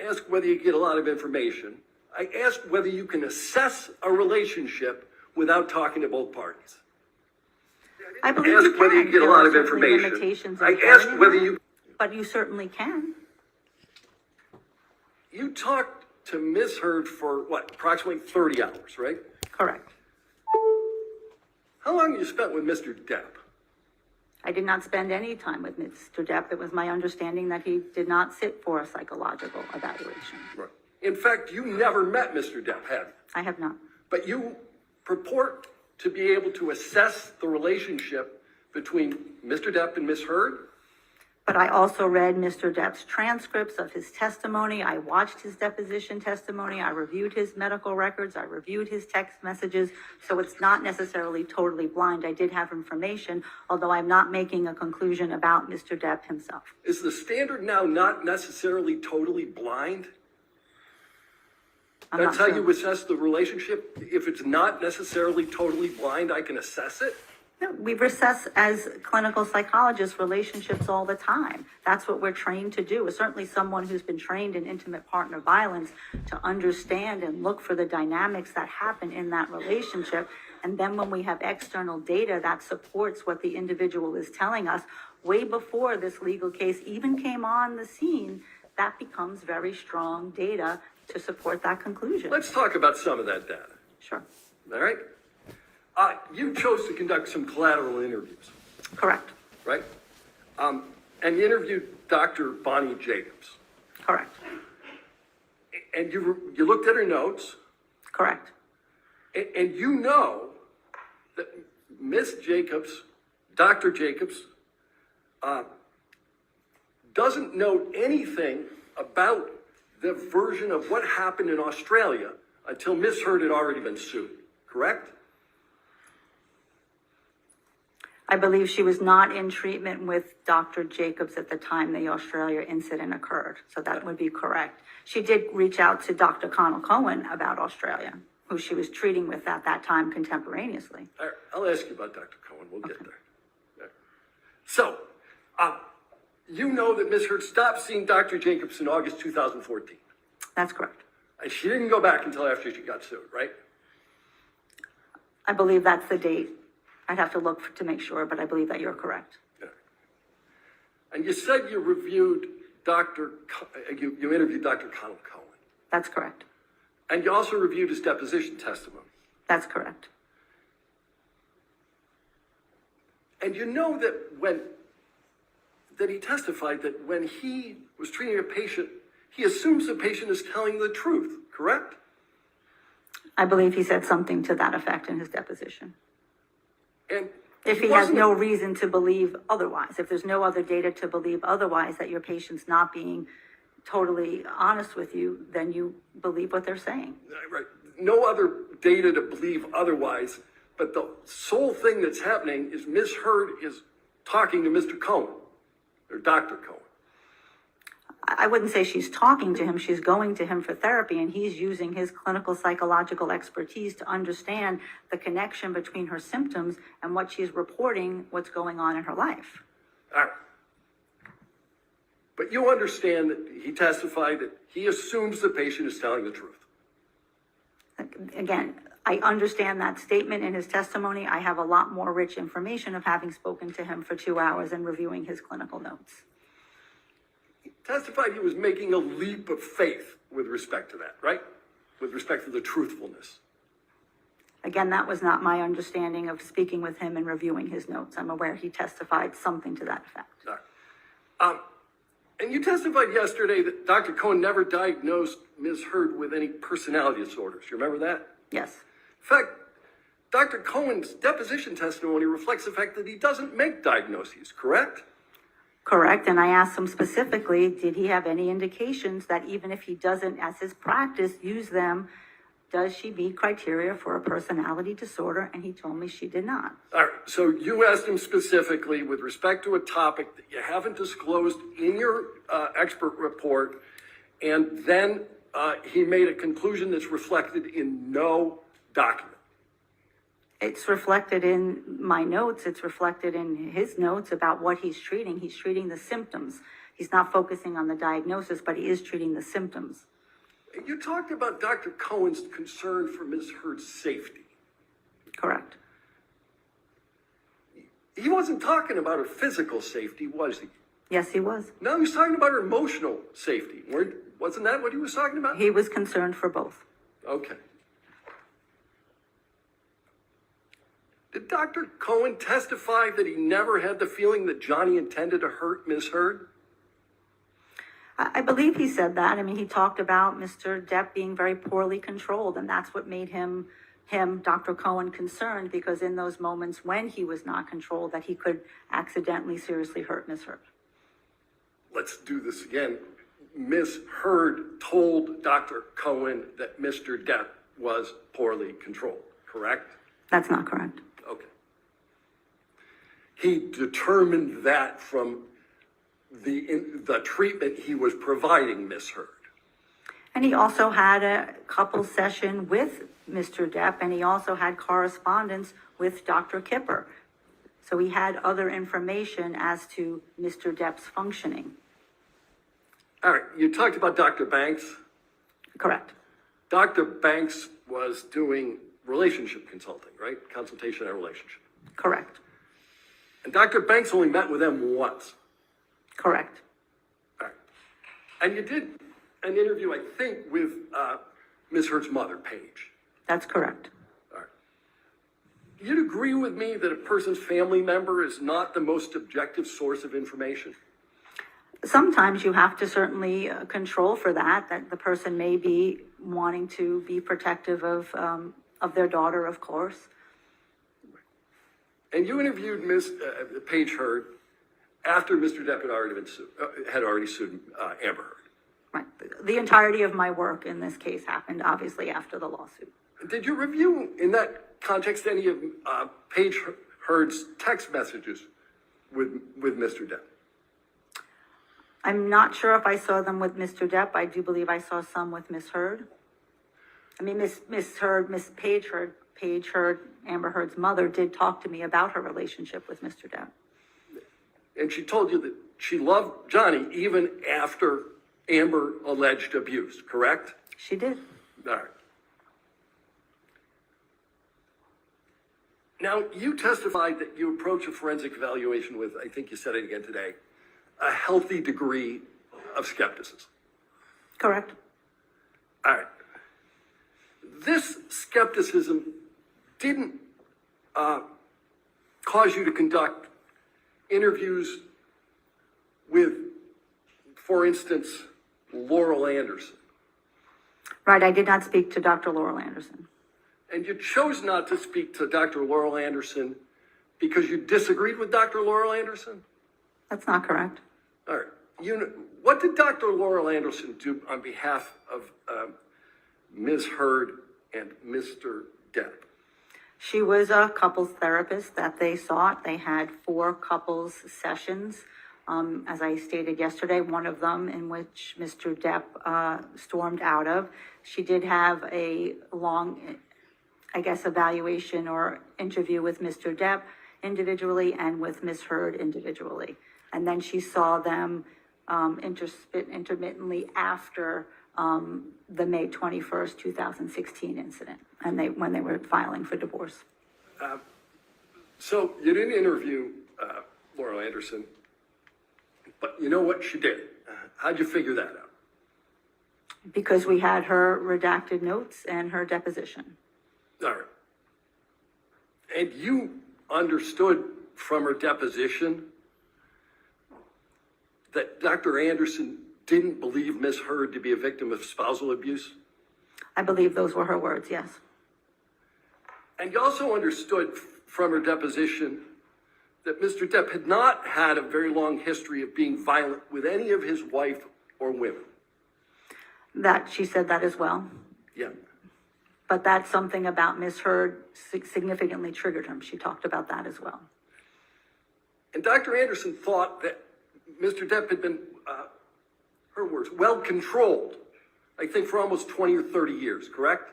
ask whether you get a lot of information. I asked whether you can assess a relationship without talking to both parties. I believe you Ask whether you can. get a There lot are of certainly information. limitations I inherent asked in whether that, you... But you certainly can. You talked to Ms. Heard for, what, approximately 30 hours, right? Correct. How long you spent with Mr. Depp? I did not spend any time with Mr. Depp. It was my understanding that he did not sit for a psychological evaluation. Right. In fact, you never met Mr. Depp, have you? I have not. But you purport to be able to assess the relationship between Mr. Depp and Ms. Heard? But I also read Mr. Depp's transcripts of his testimony. I watched his deposition testimony. I reviewed his medical records. I reviewed his text messages. So it's not necessarily totally blind. I did have information, although I'm not making a conclusion about Mr. Depp himself. Is the standard now not necessarily totally blind? I'm not That's how sure. you assess the relationship? If it's not necessarily totally blind, I can assess it? No, we assess as clinical psychologists relationships all the time. That's what we're trained to do. Certainly someone who's been trained in intimate partner violence to understand and look for the dynamics that happen in that relationship. And then when we have external data that supports what the individual is telling us, way before this legal case even came on the scene, that becomes very strong data to support that conclusion. Let's talk about some of that data. Sure. All right? You chose to conduct some collateral interviews, Correct. right? And you interviewed Dr. Bonnie Jacobs. Correct. And you looked at her notes, Correct. and you know that Miss Jacobs, Dr. Jacobs, doesn't know anything about the version of what happened in Australia until Miss Heard had already been sued, correct? I believe she was not in treatment with Dr. Jacobs at the time the Australia incident occurred. So that would be correct. She did reach out to Dr. Connell Cohen about Australia, who she was treating with at that time contemporaneously. All right, I'll ask you about Dr. Cohen. We'll get there. All right. So, you know that Miss Heard stopped seeing Dr. Jacobs in August 2014. That's correct. And she didn't go back until after she got sued, right? I believe that's the date. I'd have to look to make sure, but I believe that you're correct. Yeah. And you said you reviewed you interviewed Dr. Connell Cohen. That's correct. And you also reviewed his deposition testimony. That's correct. And you know that he testified that when he was treating a patient, he assumes the patient is telling the truth, correct? I believe he said something to that effect in his deposition. And If he has no reason to believe otherwise, if there's no other data to believe otherwise, that your patient's not being totally honest with you, then you believe what they're saying. Right. No other data to believe otherwise, but the sole thing that's happening is Miss Heard is talking to Mr. Cohen, or Dr. Cohen. I wouldn't say she's talking to him, she's going to him for therapy, and he's using his clinical psychological expertise to understand the connection between her symptoms and what she's reporting, what's going on in her life. All right. But you understand that he testified that he assumes the patient is telling the truth. Again, I understand that statement in his testimony. I have a lot more rich information of having spoken to him for 2 hours and reviewing his clinical notes. He testified he was making a leap of faith with respect to that, right? With respect to the truthfulness. Again, that was not my understanding of speaking with him and reviewing his notes. I'm aware he testified something to that effect. All right. And you testified yesterday that Dr. Cohen never diagnosed Ms. Heard with any personality disorders. You remember that? Yes. In fact, Dr. Cohen's deposition testimony reflects the fact that he doesn't make diagnoses, correct? Correct. And I asked him specifically, did he have any indications that even if he doesn't, as his practice, use them, does she meet criteria for a personality disorder? And he told me she did not. All right. So you asked him specifically with respect to a topic that you haven't disclosed in your expert report, and then he made a conclusion that's reflected in no document. It's reflected in my notes. It's reflected in his notes about what he's treating. He's treating the symptoms. He's not focusing on the diagnosis, but he is treating the symptoms. You talked about Dr. Cohen's concern for Ms. Heard's safety. Correct. He wasn't talking about her physical safety, was he? Yes, he was. No, he was talking about her emotional safety. Wasn't that what he was talking about? He was concerned for both. Okay. Did Dr. Cohen testify that he never had the feeling that Johnny intended to hurt Ms. Heard? I believe he said that. I mean, he talked about Mr. Depp being very poorly controlled, and that's what made him, Dr. Cohen, concerned, because in those moments when he was not controlled, that he could accidentally seriously hurt Ms. Heard. Let's do this again. Ms. Heard told Dr. Cohen that Mr. Depp was poorly controlled, correct? That's not correct. Okay. He determined that from the treatment he was providing Ms. Heard. And he also had a couple session with Mr. Depp, and he also had correspondence with Dr. Kipper. So he had other information as to Mr. Depp's functioning. All right, you talked about Dr. Banks. Correct. Dr. Banks was doing relationship consulting, right? Consultation and relationship. Correct. And Dr. Banks only met with them once. Correct. All right. And you did an interview, I think, with Ms. Heard's mother, Paige. That's correct. All right. You'd agree with me that a person's family member is not the most objective source of information? Sometimes you have to certainly control for that the person may be wanting to be protective of their daughter, of course. And you interviewed Ms. Paige Heard after Mr. Depp had already sued Amber Heard. Right. The entirety of my work in this case happened obviously after the lawsuit. Did you review, in that context, any of Paige Heard's text messages with Mr. Depp? I'm not sure if I saw them with Mr. Depp. I do believe I saw some with Ms. Heard. I mean, Miss Paige Heard, Amber Heard's mother, did talk to me about her relationship with Mr. Depp. And she told you that she loved Johnny even after Amber alleged abuse, correct? She did. All right. Now, you testified that you approach a forensic evaluation with, I think you said it again today, a healthy degree of skepticism. Correct. All right. This skepticism didn't cause you to conduct interviews with, for instance, Laurel Anderson. Right, I did not speak to Dr. Laurel Anderson. And you chose not to speak to Dr. Laurel Anderson because you disagreed with Dr. Laurel Anderson? That's not correct. All right. What did Dr. Laurel Anderson do on behalf of Ms. Heard and Mr. Depp? She was a couples therapist that they sought. They had 4 couples sessions. As I stated yesterday, one of them in which Mr. Depp stormed out of. She did have a long, I guess, evaluation or interview with Mr. Depp individually and with Ms. Heard individually. And then she saw them intermittently after the May 21st, 2016 incident, and when they were filing for divorce. So you didn't interview Laurel Anderson, but you know what she did? How'd you figure that out? Because we had her redacted notes and her deposition. All right. And you understood from her deposition that Dr. Anderson didn't believe Ms. Heard to be a victim of spousal abuse? I believe those were her words, yes. And you also understood from her deposition that Mr. Depp had not had a very long history of being violent with any of his wife or women. That she said that as well. Yeah. But that's something about Ms. Heard significantly triggered him. She talked about that as well. And Dr. Anderson thought that Mr. Depp had been, her words, well controlled, I think for almost 20 or 30 years, correct?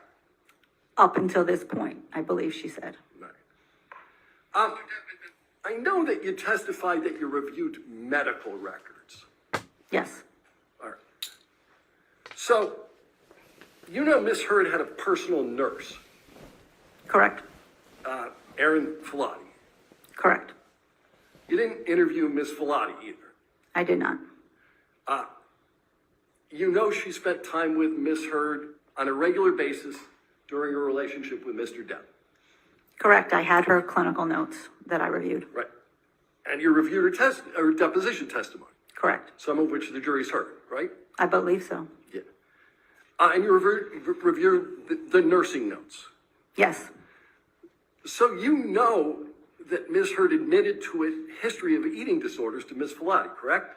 Up until this point, I believe she said. Right. I know that you testified that you reviewed medical records. Yes, All right. So, you know Miss Heard had a personal nurse, correct, Erin Filati. correct. You didn't interview Miss Filati either. I did not. You know she spent time with Miss Heard on a regular basis during her relationship with Mr. Depp. Correct, I had her clinical notes that I reviewed. Right. And you reviewed her deposition testimony, Correct, some of which the jury's heard, right? I believe so. Yeah. And you reviewed the nursing notes. Yes, So you know that Ms. Heard admitted to a history of eating disorders to Ms. Filati, correct?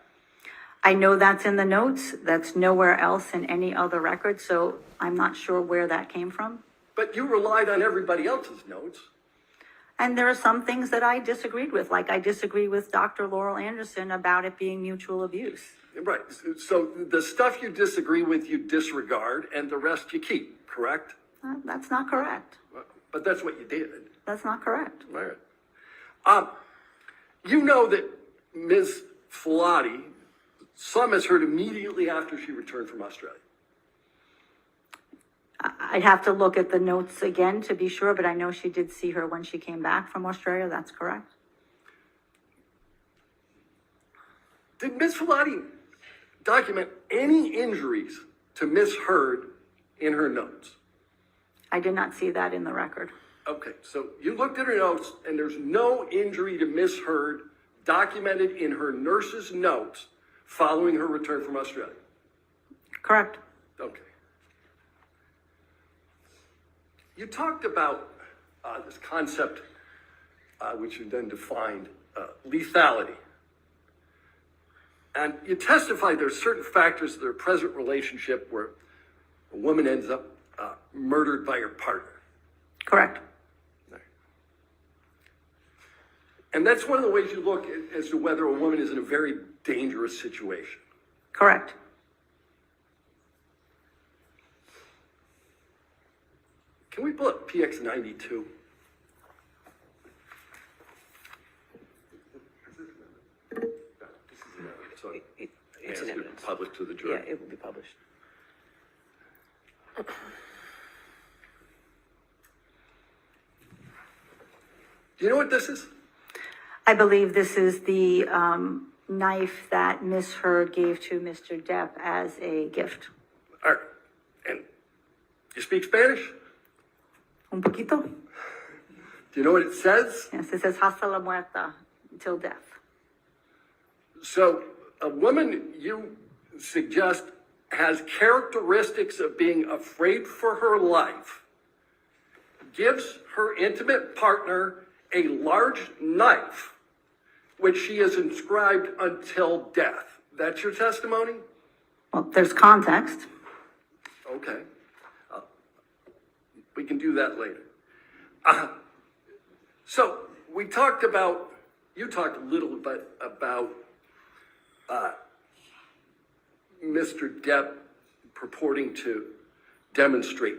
I know that's in the notes. That's nowhere else in any other record, so I'm not sure where that came from. But you relied on everybody else's notes. And there are some things that I disagreed with, like I disagree with Dr. Laurel Anderson about it being mutual abuse. Right. So the stuff you disagree with, you disregard, and the rest you keep, correct? That's not correct. But that's what you did. That's not correct. All right. You know that Ms. Filati saw Ms. Heard immediately after she returned from Australia. I'd have to look at the notes again to be sure, but I know she did see her when she came back from Australia. That's correct. Did Ms. Filati document any injuries to Ms. Heard in her notes? I did not see that in the record. Okay, so you looked at her notes, and there's no injury to Ms. Heard documented in her nurse's notes following her return from Australia. Correct. Okay. You talked about this concept, which you then defined, lethality. And you testified there are certain factors of their present relationship where a woman ends up murdered by her partner. Correct. And that's one of the ways you look as to whether a woman is in a very dangerous situation. Correct. Can we pull up PX 92? So It's an evidence. public to the Yeah, jury. it will be published. Do you know what this is? I believe this is the knife that Miss Heard gave to Mr. Depp as a gift. All right. And you speak Spanish? Un poquito? Do you know what it says? Yes, it says hasta la muerta, until death. So a woman you suggest has characteristics of being afraid for her life, gives her intimate partner a large knife, which she has inscribed until death. That's your testimony? Well, there's context. Okay. We can do that later. So we talked about, you talked a little bit about Mr. Depp purporting to demonstrate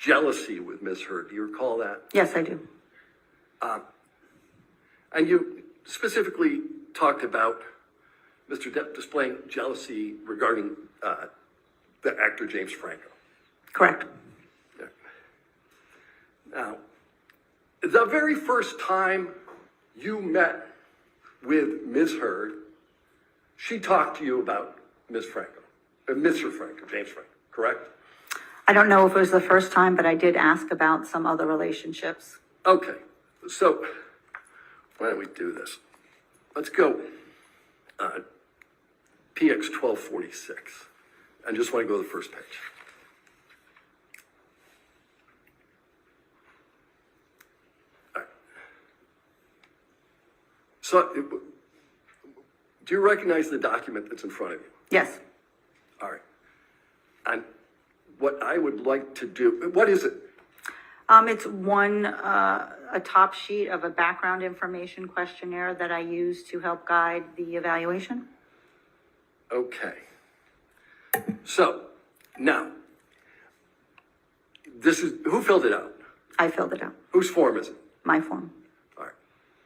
jealousy with Ms. Heard. Do you recall that? Yes, I do. And you specifically talked about Mr. Depp displaying jealousy regarding the actor James Franco. Correct. Yeah. Now, the very first time you met with Ms. Heard, she talked to you about Mr. Franco, James Franco, correct? I don't know if it was the first time, but I did ask about some other relationships. Okay, so why don't we do this? Let's go PX 1246. I just want to go to the first page. All right. So, do you recognize the document that's in front of you? Yes. All right. And what I would like to do, what is it? It's a top sheet of a background information questionnaire that I use to help guide the evaluation. Okay. So, now, who filled it out? I filled it out, Whose form is it? my form. All right.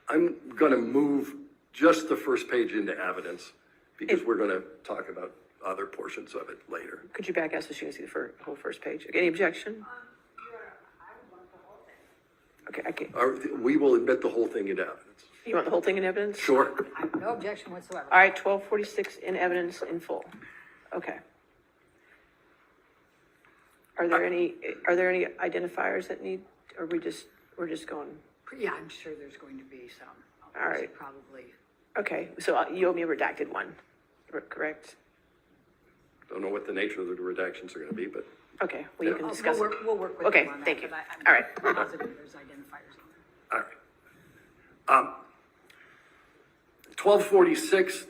I'm going to move just the first page into evidence because we're going to talk about other portions of it later. Could you back us so she can see the whole first page? Any objection? Okay. We will admit the whole thing in evidence. You want the whole thing in evidence? Sure. I have no objection whatsoever. All right, 1246 in evidence in full. Okay. Are there any identifiers that need, or we're just going? Yeah, I'm sure there's going to be some. All right. Probably. Okay, so you owe me a redacted one, correct? Don't know what the nature of the redactions are going to be, but Okay, well, you can Oh, discuss it. We'll work with Okay, you on that. thank you. But I'm All right. Positive there's identifiers in there. all right. 1246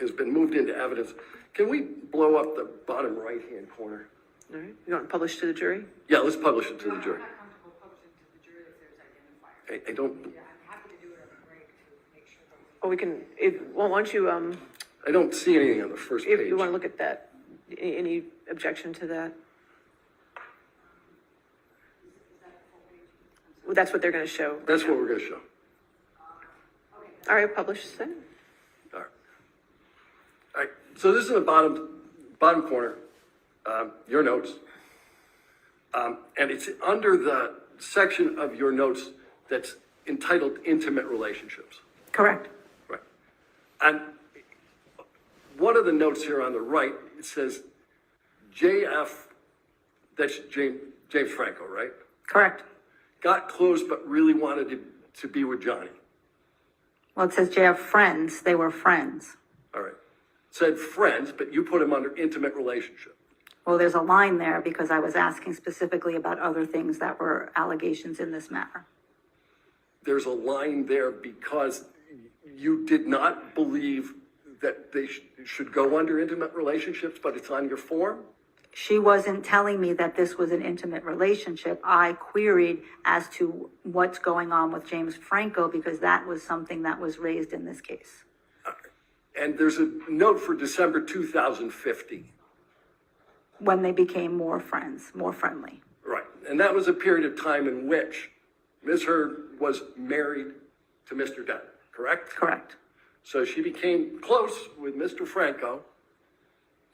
has been moved into evidence. Can we blow up the bottom right-hand corner? All right, you want to publish to the jury? Yeah, let's publish it to the jury. I'm not comfortable publishing to the jury if there's identifiers. I don't, Yeah, I'm happy to do it at a break to make sure those. Or we can, why don't you, I don't see anything on the first if page. you want to look at that, any objection to that? Well, that's what they're going to show. That's what we're going to show. All right, publish then. All right. All right, so this is the bottom corner, your notes. And it's under the section of your notes that's entitled Intimate Relationships. Correct. Right. And one of the notes here on the right, it says JF, that's James Franco, right? Correct. Got close but really wanted to be with Johnny. Well, it says JF friends. They were friends. All right. Said friends, but you put him under intimate relationship. Well, there's a line there because I was asking specifically about other things that were allegations in this matter. There's a line there because you did not believe that they should go under intimate relationships, but it's on your form? She wasn't telling me that this was an intimate relationship. I queried as to what's going on with James Franco because that was something that was raised in this case. And there's a note for December 2015. When they became more friends, more friendly. Right. And that was a period of time in which Ms. Heard was married to Mr. Depp, correct? Correct. So she became close with Mr. Franco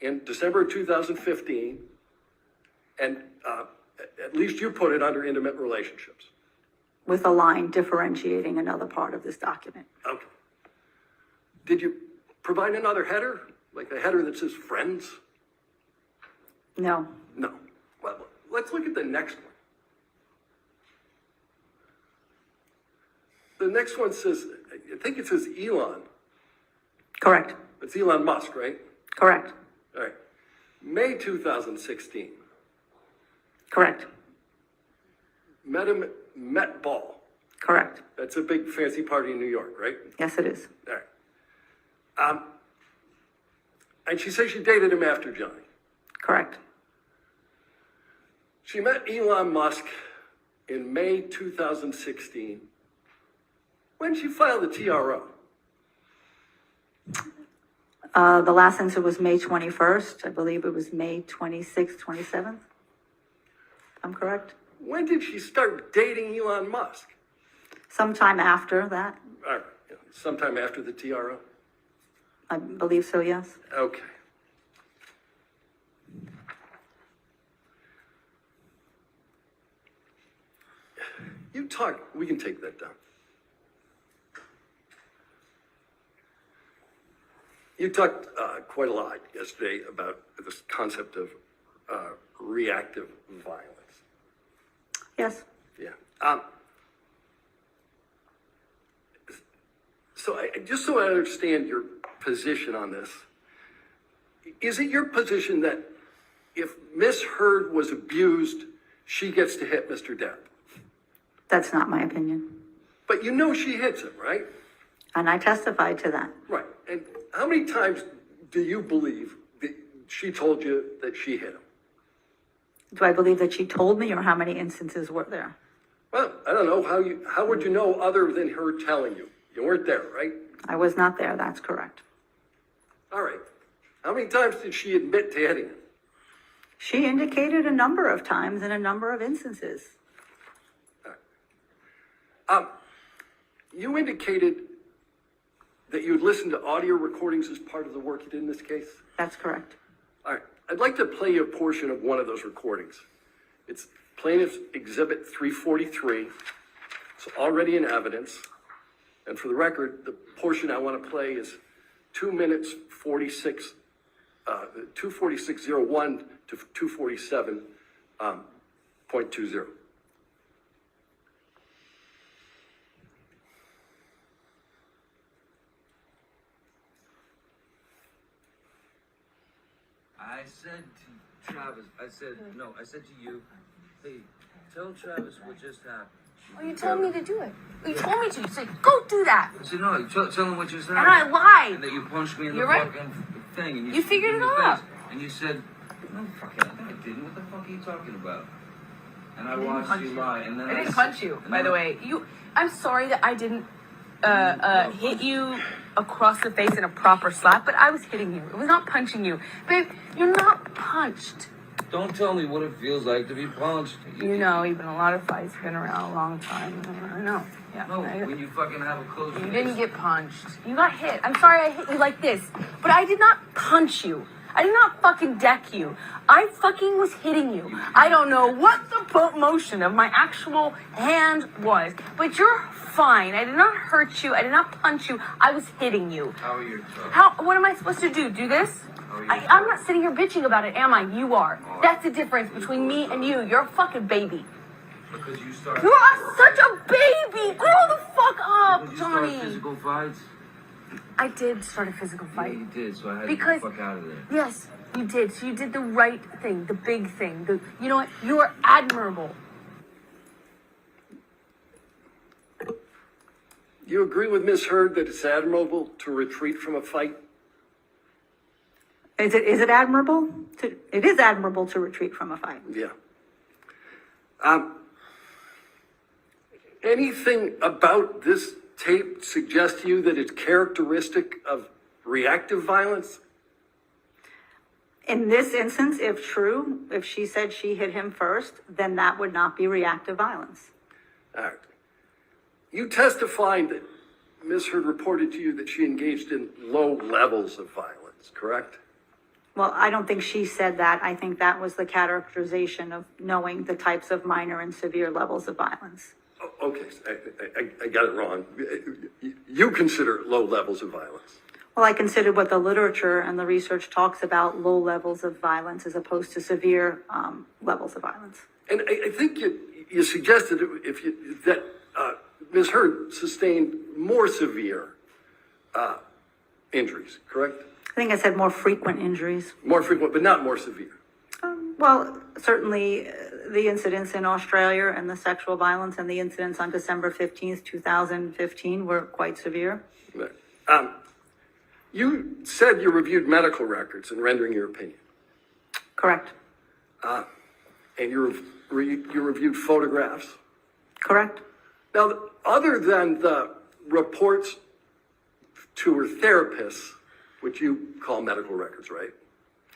in December 2015, and at least you put it under intimate relationships. With a line differentiating another part of this document. Okay. Did you provide another header, like a header that says friends? No. No. Well, let's look at the next one. The next one says, I think it says Elon. Correct. It's Elon Musk, right? Correct. All right. May 2016. Correct. Met him at Met Ball. Correct. That's a big fancy party in New York, right? Yes, it is. All right. And she says she dated him after Johnny. Correct. She met Elon Musk in May 2016 when she filed the TRO. The last answer was May 21st. I believe it was May 26th, 27th. I'm correct. When did she start dating Elon Musk? Sometime after that. All right. Sometime after the TRO? I believe so, yes. Okay. We can take that down. You talked quite a lot yesterday about this concept of reactive violence. Yes. Yeah. So just so I understand your position on this, is it your position that if Miss Heard was abused, she gets to hit Mr. Depp? That's not my opinion. But you know she hits him, right? And I testified to that. Right. And how many times do you believe that she told you that she hit him? Do I believe that she told me, or how many instances were there? Well, I don't know. How would you know other than her telling you? You weren't there, right? I was not there. That's correct. All right. How many times did she admit to hitting him? She indicated a number of times in a number of instances. You indicated that you would listen to audio recordings as part of the work you did in this case? That's correct. All right. I'd like to play you a portion of one of those recordings. It's Plaintiff's Exhibit 343. It's already in evidence. And for the record, the portion I want to play is 2 minutes 46, 246.01 to 247.20. I said to Travis, I said to you, hey, tell Travis what just happened. Oh, you told me to do it. You told me to. You said, go do that. I said, no, tell him what just And happened. I lied. And that you punched me in You're the right. fucking thing. And You figured in it the out. face. And you said, no, fucking, I didn't. What the fuck are you talking about? And I watched you lie. And then I didn't punch you, by the way. I'm sorry that I didn't hit you across the face in a proper slap, but I was hitting you. It was not punching you. Babe, you're not punched. Don't tell me what it feels like to be punched. You know, you've been in a lot of fights, been around a long time. I know. Yeah. No, when you fucking have a close You didn't get punched. You got hit. I'm sorry I hit you like this, but I did not punch you. I did not fucking deck you. I fucking was hitting you. I don't know what the motion of my actual hand was, but you're fine. I did not hurt you. I did not punch you. I was hitting you. How are you? What am I supposed to do? Do this? I'm not sitting here bitching about it, am I? You are. That's the difference between me and you. You're a fucking baby. Because you started. You are such a baby. Grow the fuck up, Did you start Johnny. physical fights? I did start a physical fight. Yeah, you did, so I had Because- to get the fuck out of there. Yes, you did. So you did the right thing, the big thing. You know what? You are admirable. You agree with Ms. Hurd that it's admirable to retreat from a fight? Is it admirable? It is admirable to retreat from a fight. Yeah. Anything about this tape suggest to you that it's characteristic of reactive violence? In this instance, if true, if she said she hit him first, then that would not be reactive violence. All right. You testified that Ms. Hurd reported to you that she engaged in low levels of violence, correct? Well, I don't think she said that. I think that was the characterization of knowing the types of minor and severe levels of violence. Okay, I got it wrong. You consider it low levels of violence. Well, I consider what the literature and the research talks about low levels of violence as opposed to severe levels of violence. And I think you suggested that Ms. Hurd sustained more severe injuries, correct? I think I said more frequent injuries. More frequent, but not more severe. Well, certainly the incidents in Australia and the sexual violence and the incidents on December 15th, 2015 were quite severe. You said you reviewed medical records in rendering your opinion. Correct. And you reviewed photographs. Correct. Now, other than the reports to her therapists, which you call medical records, right?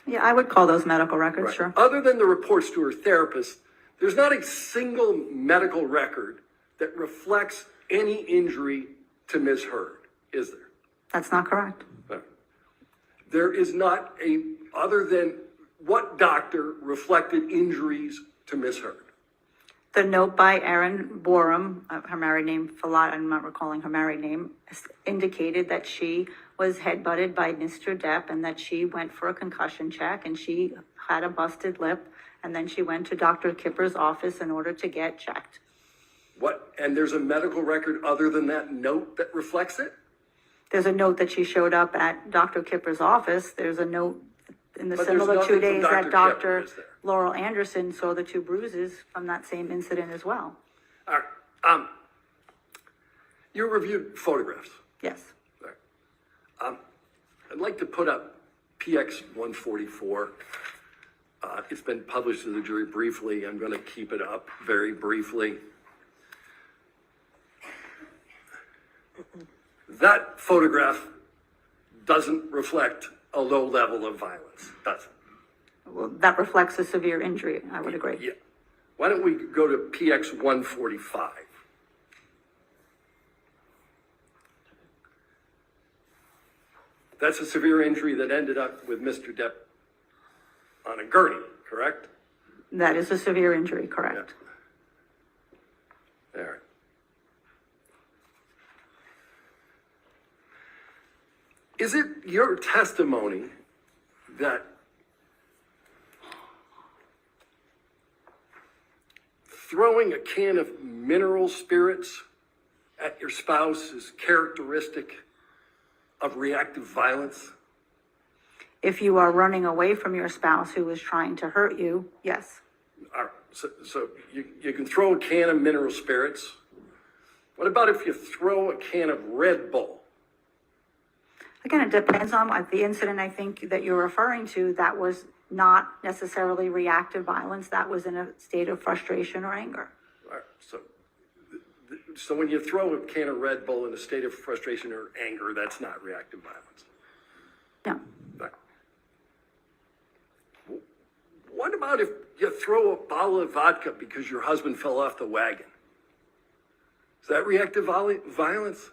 Yeah, I would call those medical records, Right. sure. Other than the reports to her therapist, there's not a single medical record that reflects any injury to Ms. Hurd, is there? That's not correct. No. There is not other than what doctor reflected injuries to Ms. Hurd? The note by Erin Borum, her married name, Falat, I'm not recalling her married name, indicated that she was headbutted by Mr. Depp and that she went for a concussion check and she had a busted lip and then she went to Dr. Kipper's office in order to get checked. What? And there's a medical record other than that note that reflects it? There's a note that she showed up at Dr. Kipper's office. There's a note in the But there's similar nothing 2 from days Dr. that Kipper, Dr. is there? Laurel Anderson saw the 2 bruises from that same incident as well. All right. You reviewed photographs. Yes. All right. I'd like to put up PX 144. It's been published to the jury briefly. I'm going to keep it up very briefly. That photograph doesn't reflect a low level of violence, does it? Well, that reflects a severe injury, I would agree. Yeah. Why don't we go to PX 145? That's a severe injury that ended up with Mr. Depp on a gurney, correct? That is a severe injury, correct? There. Is it your testimony that throwing a can of mineral spirits at your spouse is characteristic of reactive violence? If you are running away from your spouse who is trying to hurt you, yes. All right, so you can throw a can of mineral spirits. What about if you throw a can of Red Bull? Again, it depends on the incident I think that you're referring to. That was not necessarily reactive violence. That was in a state of frustration or anger. All right, so when you throw a can of Red Bull in a state of frustration or anger, that's not reactive violence. No. Right. What about if you throw a bottle of vodka because your husband fell off the wagon? Is that reactive violence?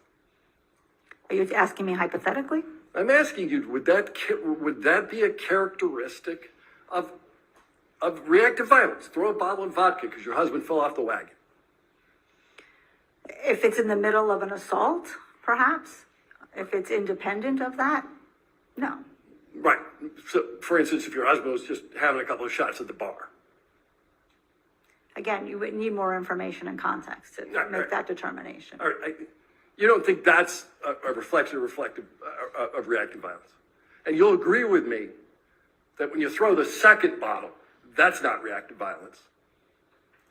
Are you asking me hypothetically? I'm asking you, would that be a characteristic of reactive violence? Throw a bottle of vodka because your husband fell off the wagon. If it's in the middle of an assault, perhaps. If it's independent of that, no. Right. So, for instance, if your husband was just having a couple of shots at the bar. Again, you would need more information and context to make that determination. All right. You don't think that's a reflective of reactive violence? And you'll agree with me that when you throw the second bottle, that's not reactive violence.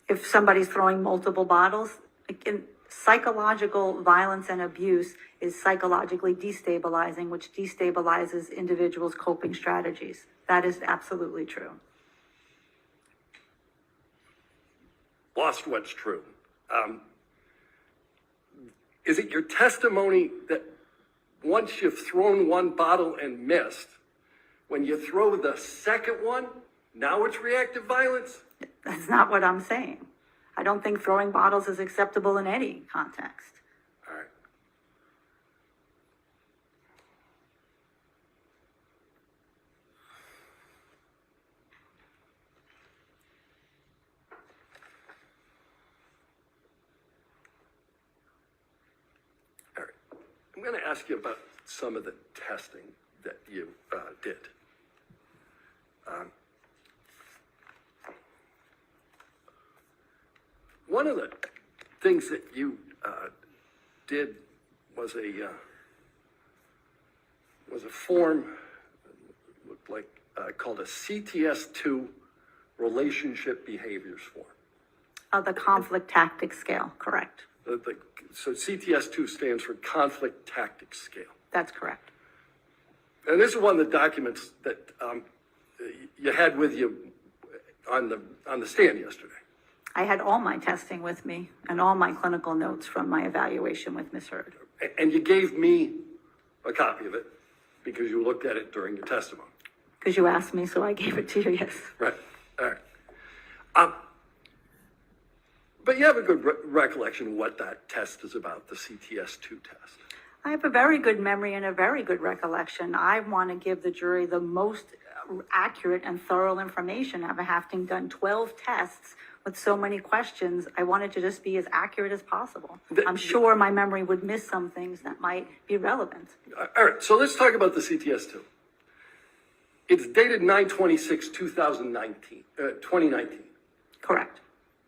If somebody's throwing multiple bottles, again, psychological violence and abuse is psychologically destabilizing, which destabilizes individuals' coping strategies. That is absolutely true. Lost what's true. Is it your testimony that once you've thrown one bottle and missed, when you throw the second one, now it's reactive violence? That's not what I'm saying. I don't think throwing bottles is acceptable in any context. All right. All right. I'm going to ask you about some of the testing that you did. One of the things that you did was a form looked like called a CTS2 relationship behaviors form. The conflict tactics scale, correct. So CTS2 stands for conflict tactics scale. That's correct. And this is one of the documents that you had with you on the stand yesterday. I had all my testing with me and all my clinical notes from my evaluation with Ms. Hurd. And you gave me a copy of it because you looked at it during your testimony. Because you asked me, so I gave it to you, yes. Right. All right. But you have a good recollection of what that test is about, the CTS2 test. I have a very good memory and a very good recollection. I want to give the jury the most accurate and thorough information. Having done 12 tests with so many questions, I wanted to just be as accurate as possible. I'm sure my memory would miss some things that might be relevant. All right, so let's talk about the CTS2. It's dated 9/26/2019. Correct.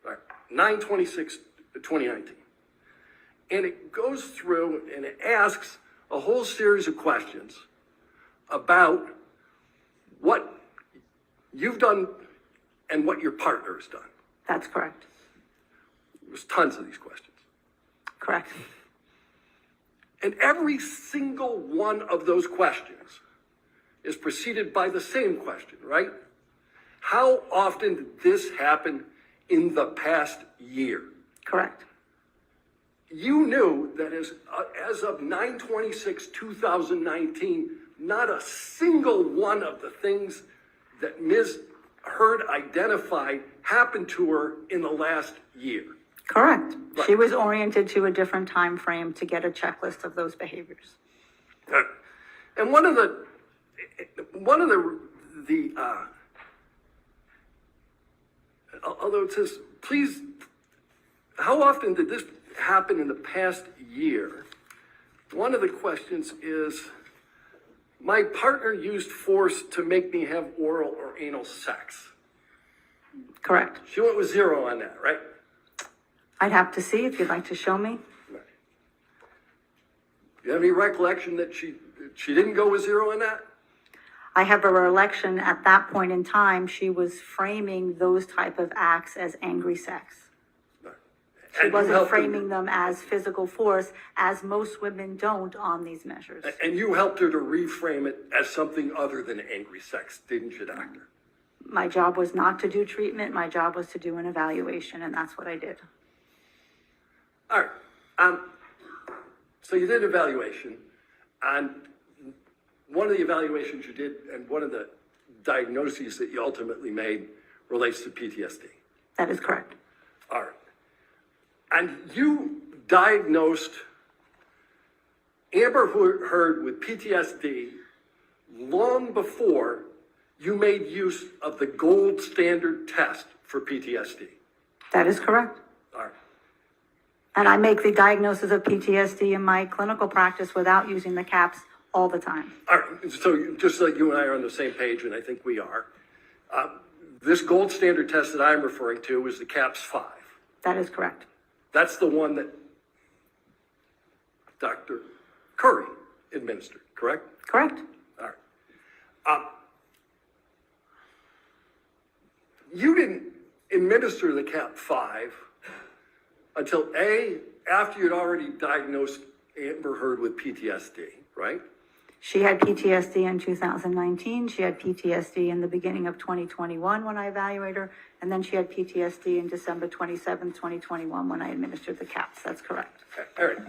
All right, 9/26/2019. And it goes through and it asks a whole series of questions about what you've done and what your partner has done. That's correct. There's tons of these questions. Correct. And every single one of those questions is preceded by the same question, right? How often did this happen in the past year? Correct. You knew that as of 9/26/2019, not a single one of the things that Ms. Hurd identified happened to her in the last year. Correct. Right. She was oriented to a different time frame to get a checklist of those behaviors. And one of the although it says, please, how often did this happen in the past year? One of the questions is, my partner used force to make me have oral or anal sex. Correct. She went with 0 on that, right? I'd have to see if you'd like to show me. Do you have any recollection that she didn't go with 0 on that? I have a recollection at that point in time, she was framing those type of acts as angry sex. She And you wasn't helped her- framing them as physical force, as most women don't on these measures. And you helped her to reframe it as something other than angry sex, didn't you, doctor? My job was not to do treatment, my job was to do an evaluation, and that's what I did. All right. So you did evaluation, and one of the evaluations you did, and one of the diagnoses that you ultimately made relates to PTSD. That is correct. All right. And you diagnosed Amber Heard with PTSD long before you made use of the gold standard test for PTSD. That is correct. All right. And I make the diagnosis of PTSD in my clinical practice without using the CAPS all the time. All right. So just so you and I are on the same page, and I think we are, this gold standard test that I'm referring to is the CAPS-5. That is correct. That's the one that Dr. Curry administered, correct? Correct. All right. You didn't administer the CAP-5 until after you'd already diagnosed Amber Heard with PTSD, right? She had PTSD in 2019. She had PTSD in the beginning of 2021 when I evaluated her. And then she had PTSD in December 27th, 2021 when I administered the CAPS. That's correct. All right.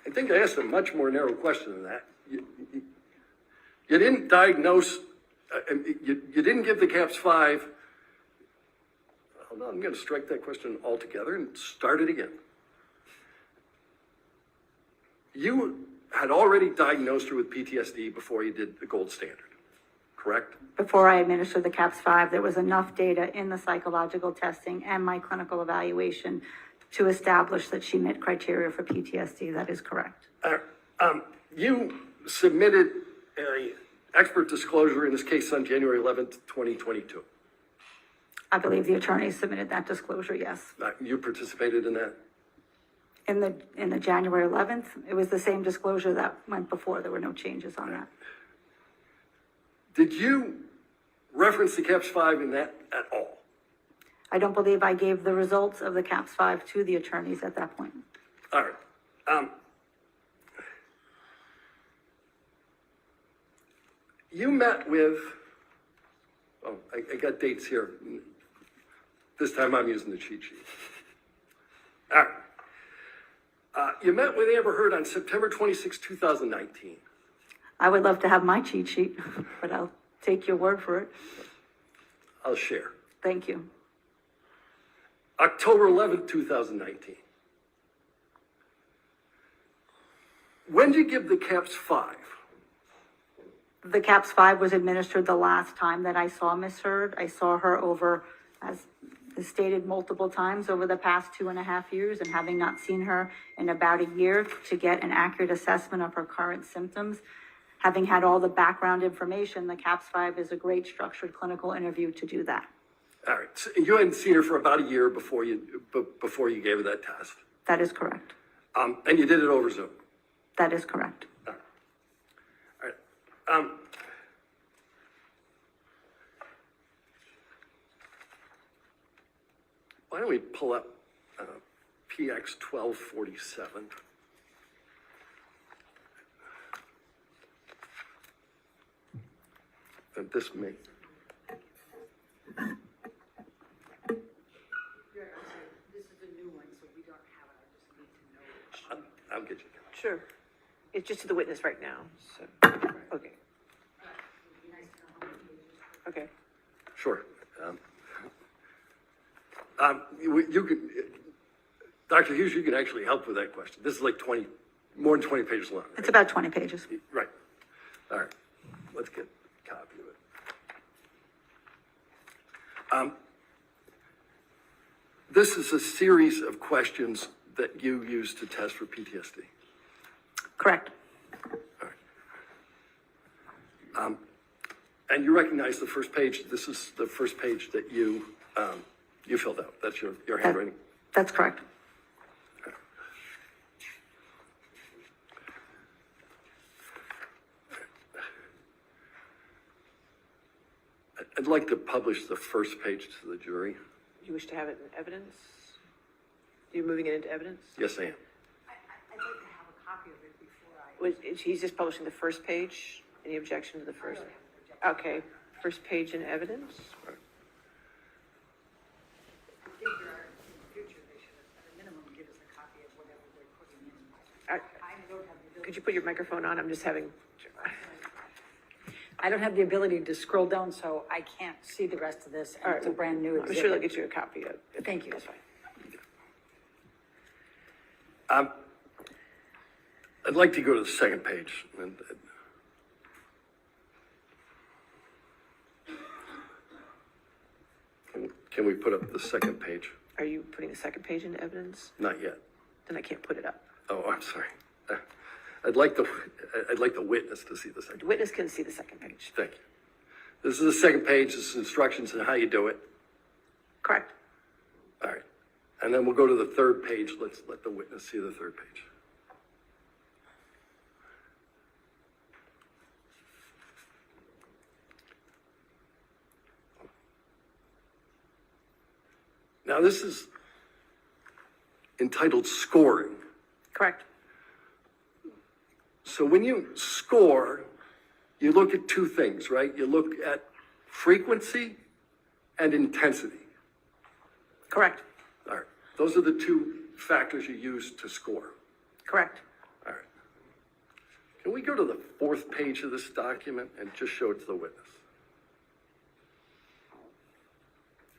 I think I asked a much more narrow question than that. You didn't diagnose, you didn't give the CAPS-5. Hold on, I'm going to strike that question altogether and start it again. You had already diagnosed her with PTSD before you did the gold standard, correct? Before I administered the CAPS-5, there was enough data in the psychological testing and my clinical evaluation to establish that she met criteria for PTSD. That is correct. You submitted an expert disclosure in this case on January 11th, 2022. I believe the attorney submitted that disclosure, yes. You participated in that? In the January 11th, it was the same disclosure that went before. There were no changes on that. Did you reference the CAPS-5 in that at all? I don't believe I gave the results of the CAPS-5 to the attorneys at that point. All right. You met with, I got dates here. This time I'm using the cheat sheet. All right. You met with Amber Heard on September 26, 2019. I would love to have my cheat sheet, but I'll take your word for it. I'll share. Thank you. October 11th, 2019. When did you give the CAPS-5? The CAPS-5 was administered the last time that I saw Ms. Heard. I saw her over, as stated multiple times, over the past 2.5 years, and having not seen her in about a year to get an accurate assessment of her current symptoms. Having had all the background information, the CAPS-5 is a great structured clinical interview to do that. All right. So you hadn't seen her for about a year before you gave her that test. That is correct. And you did it over Zoom. That is correct. All right. Why don't we pull up PX 1247? And this may. This is a new one, so we don't have it, I just need to know. I'll get you. Sure. It's just to the witness right now, so, okay. Okay. Sure. You can, Dr. Hughes, you can actually help with that question. This is like more than 20 pages long. Right? It's about 20 pages. Right. All right, let's get a copy of it. This is a series of questions that you use to test for PTSD. Correct. And you recognize the first page. This is the first page that you filled out. That's your handwriting. That's correct. I'd like to publish the first page to the jury. You wish to have it in evidence? You're moving it into evidence? Yes, I am. I'd like to have a copy of it before I. He's just publishing the first page? Any objection to the first? Okay, first page in evidence? I think in the future, they should, at a minimum, give us a copy of whatever they're putting in. I- I don't have the ability. Could you put your microphone on? I'm just having, I don't have the ability to scroll down, so I can't see the rest of this, and it's a brand new I'm sure they'll exhibit. get you a copy of it. Thank you. That's fine. I'd like to go to the second page. Can we put up the second page? Are you putting the second page into evidence? Not yet. Then I can't put it up. Oh, I'm sorry. I'd like the witness to see the second. The witness can see the second page. Thank you. This is the second page. This is instructions on how you do it. Correct. All right. And then we'll go to the third page. Let's let the witness see the third page. Now, this is entitled scoring. Correct. So when you score, you look at two things, right? You look at frequency and intensity. Correct. All right. Those are the two factors you use to score. Correct. All right. Can we go to the fourth page of this document and just show it to the witness?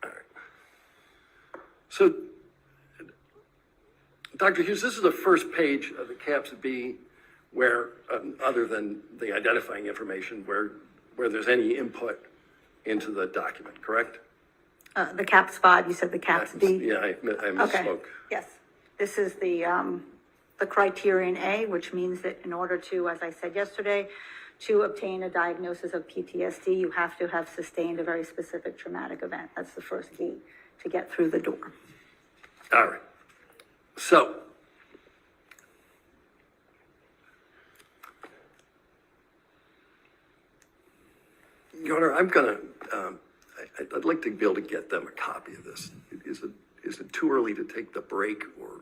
All right. So, Dr. Hughes, this is the first page of the CAPS B where, other than the identifying information, where there's any input into the document, correct? The CAPS 5, you said the CAPS B? Yeah, I Okay, misspoke. yes. This is the criterion A, which means that in order to, as I said yesterday, to obtain a diagnosis of PTSD, you have to have sustained a very specific traumatic event. That's the first B to get through the door. All right. So, Your Honor, I'm gonna, I'd like to be able to get them a copy of this. Is it too early to take the break or?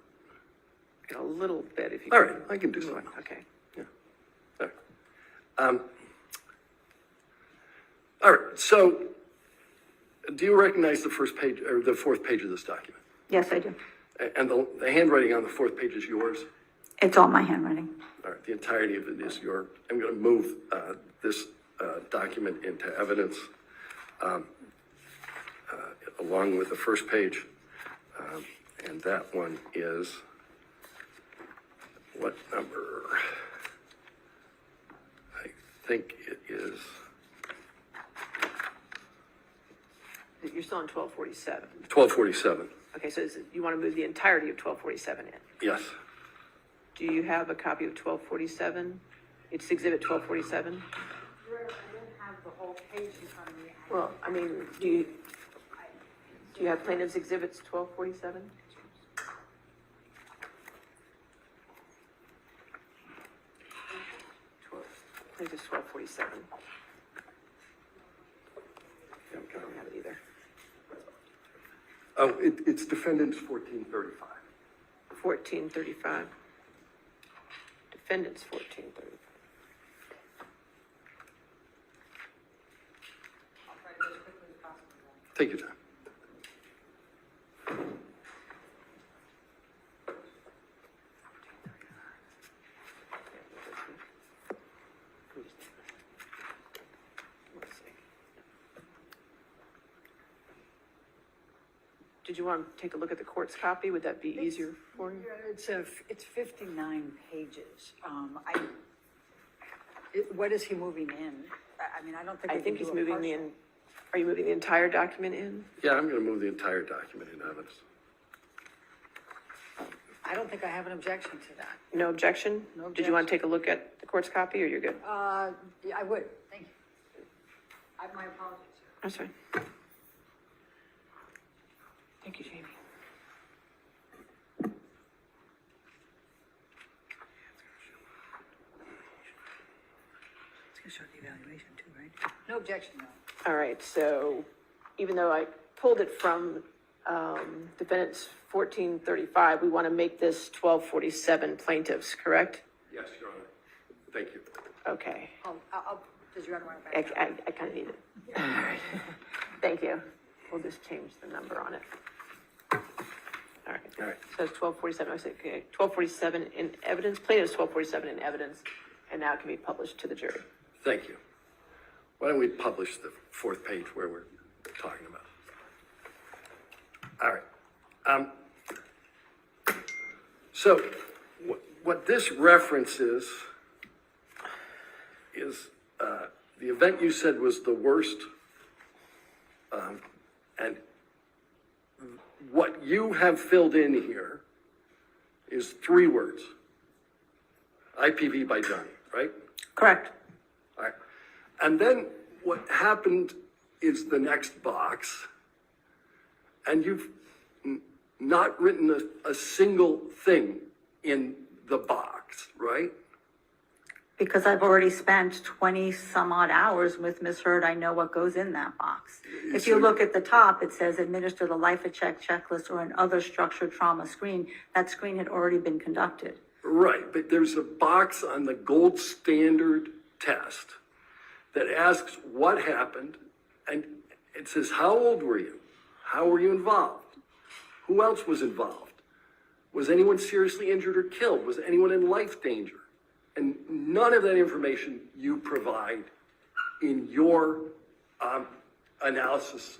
A little bit if you. All right, I can do something. Okay. Yeah. All right. All right, so do you recognize the first page or the fourth page of this document? Yes, I do. And the handwriting on the fourth page is yours? It's all my handwriting. All right, the entirety of it is yours. I'm going to move this document into evidence along with the first page. And that one is, what number? I think it is, You're still on 1247. 1247. Okay, so you want to move the entirety of 1247 in? Yes. Do you have a copy of 1247? It's exhibit 1247? I don't have the whole page in front of me. Well, I mean, do you have plaintiff's exhibits 1247? Plaintiff's 1247. I don't have it either. Oh, it's defendants 1435. 1435. Defendants 1435. I'll try to go as quickly as possible. Take your time. Did you want to take a look at the court's copy? Would that be easier for you? It's 59 pages. What is he moving in? I mean, I don't think. I we think can he's do a moving partial. in, are you moving the entire document in? Yeah, I'm gonna move the entire document in evidence. I don't think I have an objection to that. No objection? No Did you want to take a look at the court's copy, or you're good? Yeah, I would, thank you. My apologies. I'm sorry. Thank you, Jamie. It's gonna show the evaluation too, right? No objection, no. All right, so even though I pulled it from defendants 1435, we want to make this 1247 plaintiffs, correct? Yes, Your Honor. Thank you. Okay, Does your other one back? I kind of need it. All right, thank you. We'll just change the number on it. All right. All right. So it's 1247, I say, okay, 1247 in evidence, plaintiffs 1247 in evidence, and now it can be published to the jury. Thank you. Why don't we publish the fourth page where we're talking about? All right. So what this references is the event you said was the worst, and what you have filled in here is 3 words. IPV by Johnny, right? Correct. All right. And then what happened is the next box, and you've not written a single thing in the box, right? Because I've already spent 20 some odd hours with Ms. Hurd, I know what goes in that box. If you So- look at the top, it says administer the life of check checklist or another structured trauma screen. That screen had already been conducted. Right, but there's a box on the gold standard test that asks what happened, and it says, how old were you? How were you involved? Who else was involved? Was anyone seriously injured or killed? Was anyone in life danger? And none of that information you provide in your analysis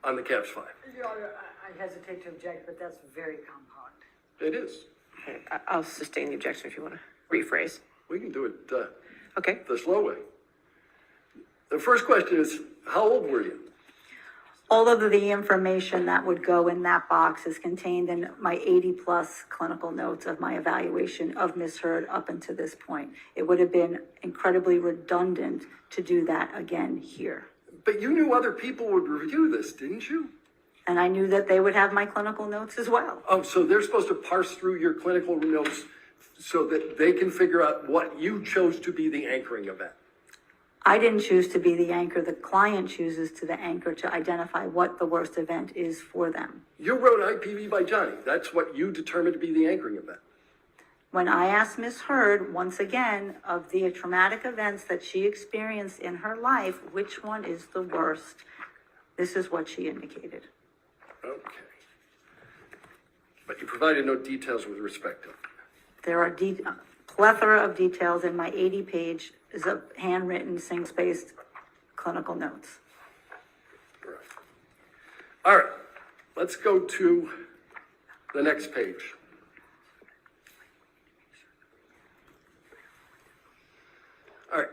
on the CAPS 5. Your Honor, I hesitate to object, but that's very compound. It is. Okay, I'll sustain the objection if you want to rephrase. We can do it Okay, the slow way. The first question is, how old were you? All of the information that would go in that box is contained in my 80-plus clinical notes of my evaluation of Ms. Hurd up until this point. It would have been incredibly redundant to do that again here. But you knew other people would review this, didn't you? And I knew that they would have my clinical notes as well. Oh, so they're supposed to parse through your clinical notes so that they can figure out what you chose to be the anchoring event. I didn't choose to be the anchor. The client chooses to the anchor to identify what the worst event is for them. You wrote IPV by Johnny. That's what you determined to be the anchoring event. When I asked Ms. Hurd, once again, of the traumatic events that she experienced in her life, which one is the worst? This is what she indicated. Okay. But you provided no details with respect to it. There are a plethora of details in my 80-page is a handwritten, sing-spaced clinical notes. Right. All right. Let's go to the next page. All right.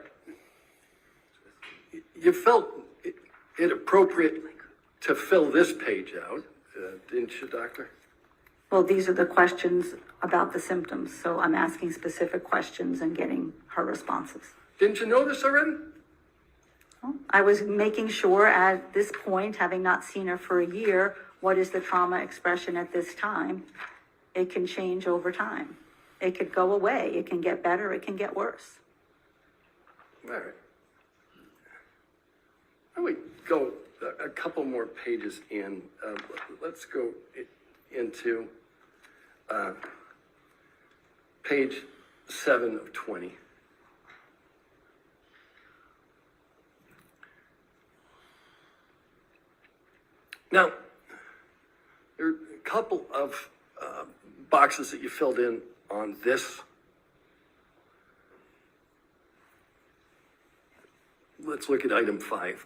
You felt it appropriate to fill this page out, didn't you, Doctor? Well, these are the questions about the symptoms, so I'm asking specific questions and getting her responses. Didn't you know this already? I was making sure at this point, having not seen her for a year, what is the trauma expression at this time? It can change over time. It could go away. It can get better. It can get worse. All right. Why don't we go a couple more pages in? Let's go into page 7 of 20. Now, there are a couple of boxes that you filled in on this. Let's look at item 5,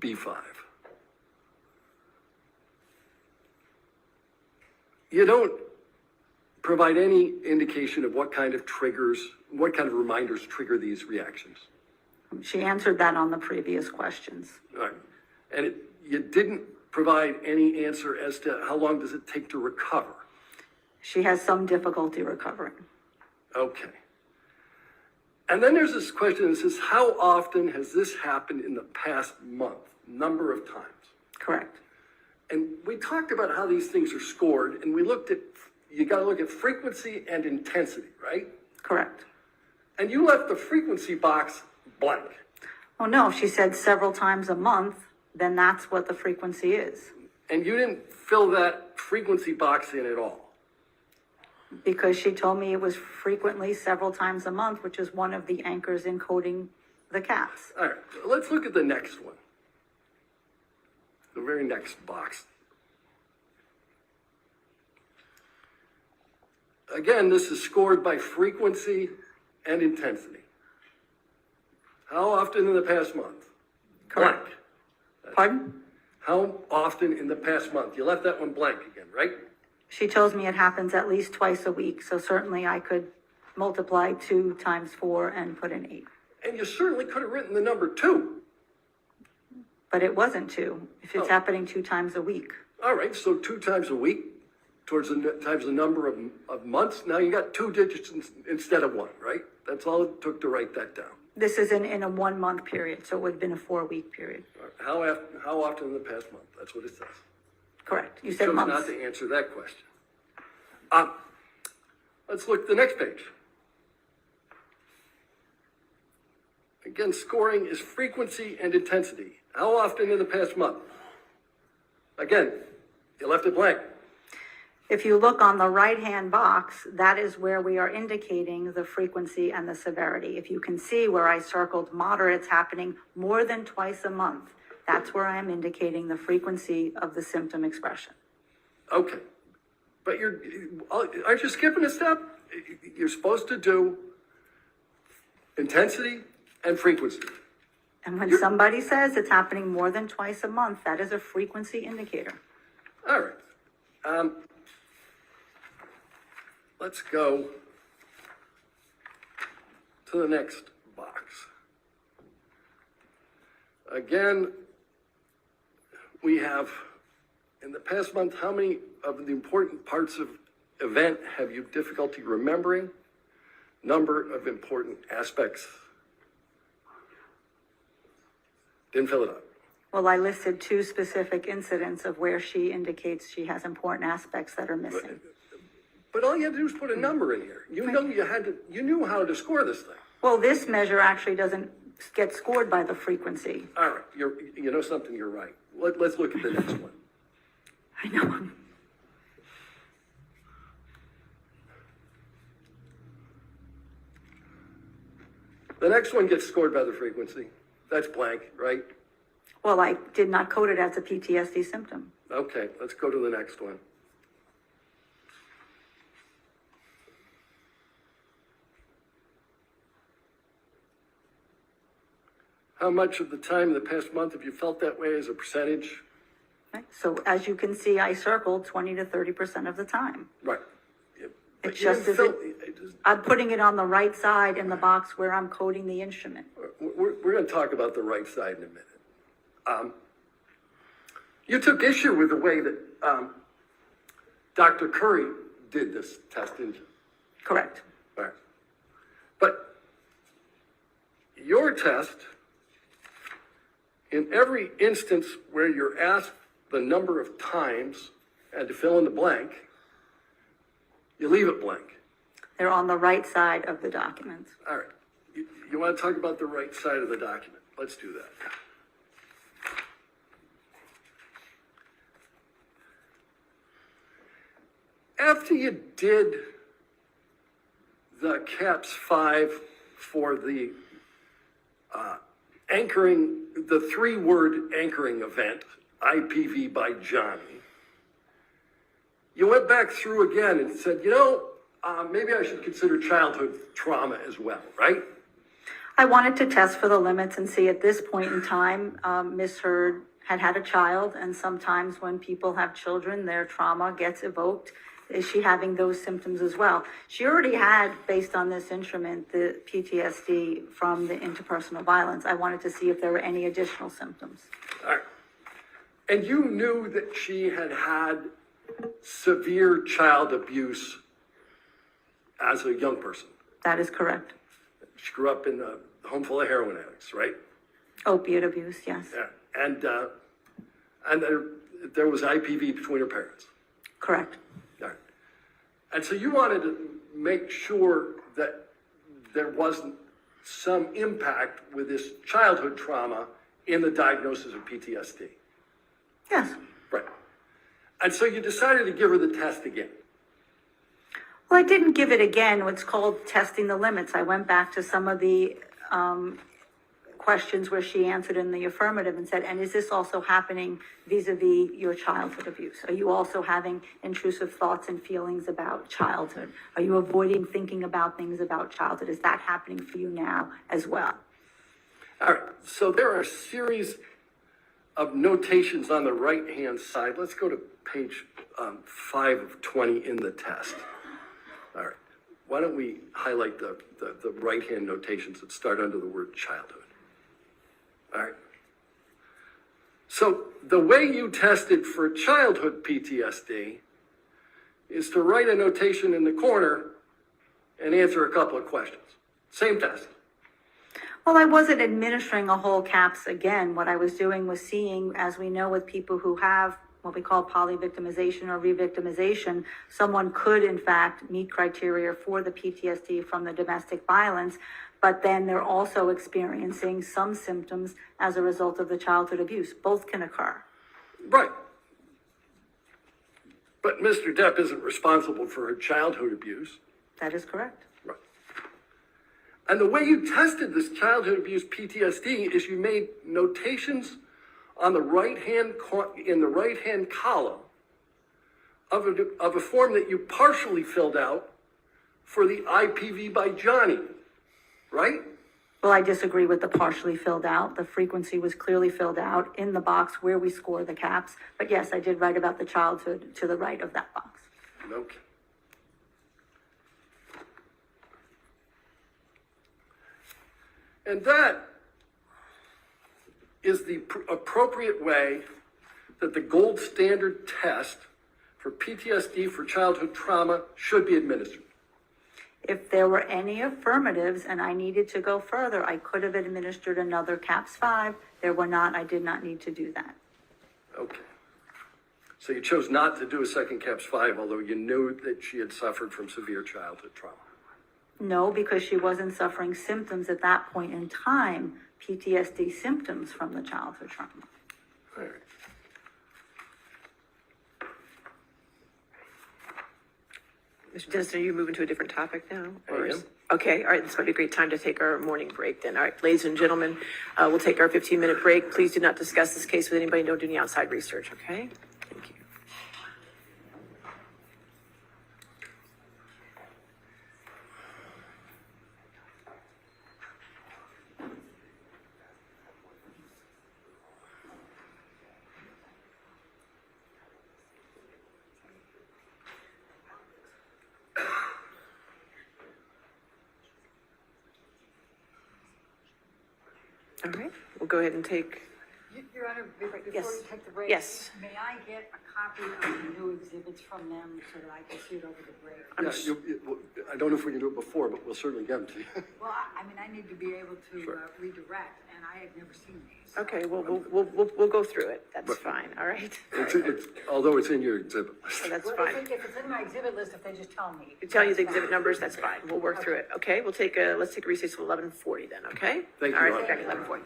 B5. You don't provide any indication of what kind of reminders trigger these reactions? She answered that on the previous questions. All right. And you didn't provide any answer as to how long does it take to recover? She has some difficulty recovering. Okay. And then there's this question that says, how often has this happened in the past month? Number of times. Correct. And we talked about how these things are scored, and we looked at, you got to look at frequency and intensity, right? Correct. And you left the frequency box blank. Oh, no, she said several times a month, then that's what the frequency is. And you didn't fill that frequency box in at all. Because she told me it was frequently several times a month, which is one of the anchors in coding the caps. All right, let's look at the next one. The very next box. Again, this is scored by frequency and intensity. How often in the past month? Correct. Blank. Pardon? How often in the past month? You left that one blank again, right? She tells me it happens at least twice a week, so certainly I could multiply 2 times 4 and put in 8. And you certainly could have written the number 2. But it wasn't 2, if it's Oh. happening 2 times a week. All right, so 2 times a week towards times the number of months. Now you got 2 digits instead of 1, right? That's all it took to write that down. This is in a 1 month period, so it would have been a 4-week period. All right, how often in the past month? That's what it says. Correct. You You said chose not months. to answer that question. Let's look at the next page. Again, scoring is frequency and intensity. How often in the past month? Again, you left it blank. If you look on the right-hand box, that is where we are indicating the frequency and the severity. If you can see where I circled moderates happening more than twice a month, that's where I'm indicating the frequency of the symptom expression. Okay. But aren't you skipping a step? You're supposed to do intensity and frequency. And when somebody says it's happening more than twice a month, that is a frequency indicator. All right. Let's go to the next box. Again, we have, in the past month, how many of the important parts of event have you difficulty remembering? Number of important aspects. Didn't fill it up. Well, I listed 2 specific incidents of where she indicates she has important aspects that are missing. But all you had to do was put a number in here. You knew how to score this thing. Well, this measure actually doesn't get scored by the frequency. All right, you know something, you're right. Let's look at the next one. I know. The next one gets scored by the frequency. That's blank, right? Well, I did not code it as a PTSD symptom. Okay, let's go to the next one. How much of the time in the past month have you felt that way as a percentage? Right? So as you can see, I circled 20 to 30% of the time. Right. Yeah, but It's you just didn't I'm putting it on the right side in the box where I'm coding the instrument. We're going to talk about the right side in a minute. You took issue with the way that Dr. Curry did this test, didn't you? Correct. All right. But your test, in every instance where you're asked the number of times and to fill in the blank, you leave it blank. They're on the right side of the document. All right. You want to talk about the right side of the document? Let's do that. After you did the CAPS 5 for the anchoring, the 3-word anchoring event, IPV by Johnny, you went back through again and said, maybe I should consider childhood trauma as well, right? I wanted to test for the limits and see at this point in time, Ms. Hurd had a child, and sometimes when people have children, their trauma gets evoked. Is she having those symptoms as well? She already had, based on this instrument, the PTSD from the interpersonal violence. I wanted to see if there were any additional symptoms. All right. And you knew that she had had severe child abuse as a young person. That is correct. She grew up in a home full of heroin addicts, right? Opiate abuse, yes. Yeah. And there was IPV between her parents. Correct. All right. And so you wanted to make sure that there wasn't some impact with this childhood trauma in the diagnosis of PTSD. Yes. Right. And so you decided to give her the test again. Well, I didn't give it again. What's called testing the limits. I went back to some of the questions where she answered in the affirmative and said, and is this also happening vis-a-vis your childhood abuse? Are you also having intrusive thoughts and feelings about childhood? Are you avoiding thinking about things about childhood? Is that happening for you now as well? All right. So there are a series of notations on the right-hand side. Let's go to page 5 of 20 in the test. All right. Why don't we highlight the right-hand notations that start under the word childhood? All right. So the way you tested for childhood PTSD is to write a notation in the corner and answer a couple of questions. Same test. Well, I wasn't administering a whole CAPS again. What I was doing was seeing, as we know with people who have what we call poly-victimization or re-victimization, someone could in fact meet criteria for the PTSD from the domestic violence, but then they're also experiencing some symptoms as a result of the childhood abuse. Both can occur. Right. But Mr. Depp isn't responsible for her childhood abuse. That is correct. Right. And the way you tested this childhood abuse PTSD is you made notations on the in the right-hand column of a form that you partially filled out for the IPV by Johnny, right? Well, I disagree with the partially filled out. The frequency was clearly filled out in the box where we score the CAPS. But yes, I did write about the childhood to the right of that box. Okay. And that is the appropriate way that the gold standard test for PTSD for childhood trauma should be administered. If there were any affirmatives and I needed to go further, I could have administered another CAPS 5. There were not. I did not need to do that. Okay. So you chose not to do a second CAPS 5, although you knew that she had suffered from severe childhood trauma. No, because she wasn't suffering symptoms at that point in time, PTSD symptoms from the childhood trauma. All right. Mr. Dennis, are you moving to a different topic now? I am. Okay, all right, this might be a great time to take our morning break then. All right, ladies and gentlemen, we'll take our 15-minute break. Please do not discuss this case with anybody. Don't do any outside research, okay? Thank you. All right, we'll go ahead and take, Your Honor, before Yes. you take the break. Yes. May I get a copy of the new exhibits from them so that I can see it over the break? I don't know if we can do it before, but we'll certainly get them to you. Well, I mean, I need to be able to Sure. redirect, and I had never seen these. okay, we'll go through it. That's fine, all right? Although it's in your exhibit list. So that's Well, fine. if it's in my exhibit list, if they just tell me. We tell you the that's exhibit fine. numbers, that's fine. We'll work through it, okay? Let's take a recess to 11:40 then, okay? Thank you, All Your right, Honor. back at 11:40.